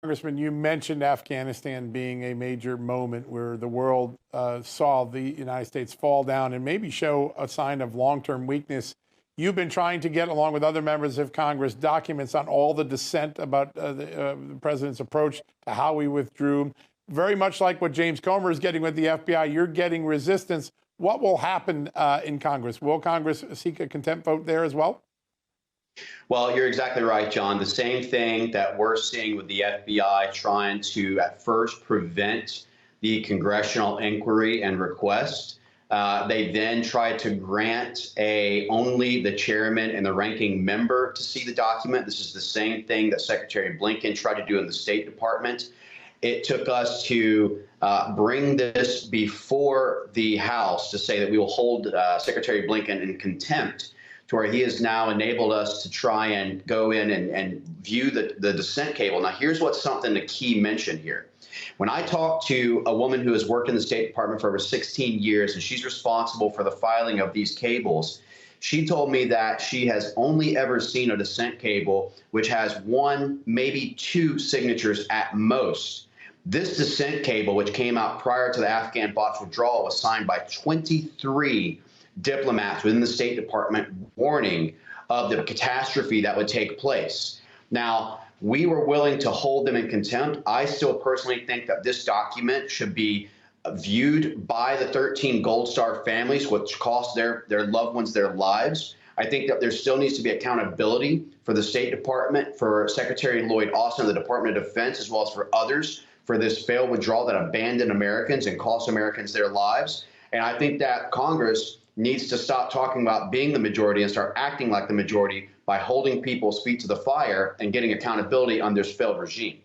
Congressman, you mentioned Afghanistan being a major moment where the world saw the United States fall down and maybe show a sign of long-term weakness. You've been trying to get, along with other members of Congress, documents on all the dissent about the president's approach to how we withdrew. Very much like what James Comer is getting with the FBI, you're getting resistance. What will happen in Congress? Will Congress seek a contempt vote there as well? Well, you're exactly right, John. The same thing that we're seeing with the FBI trying to, at first, prevent the congressional inquiry and request. They then tried to grant only the chairman and the ranking member to see the document. This is the same thing that Secretary Blinken tried to do in the State Department. It took us to bring this before the House to say that we will hold Secretary Blinken in contempt, to where he has now enabled us to try and go in and view the dissent cable. Now, here's what's something to key mention here. When I talked to a woman who has worked in the State Department for over 16 years, and she's responsible for the filing of these cables, she told me that she has only ever seen a dissent cable which has one, maybe two signatures at most. This dissent cable, which came out prior to the Afghan botched withdrawal, was signed by 23 diplomats within the State Department warning of the catastrophe that would take place. Now, we were willing to hold them in contempt. I still personally think that this document should be viewed by the 13 Gold Star families, which cost their loved ones their lives. I think that there still needs to be accountability for the State Department, for Secretary Lloyd Austin of the Department of Defense, as well as for others, for this failed withdrawal that abandoned Americans and cost Americans their lives. And I think that Congress needs to stop talking about being the majority and start acting like the majority by holding people's feet to the fire and getting accountability on this failed regime.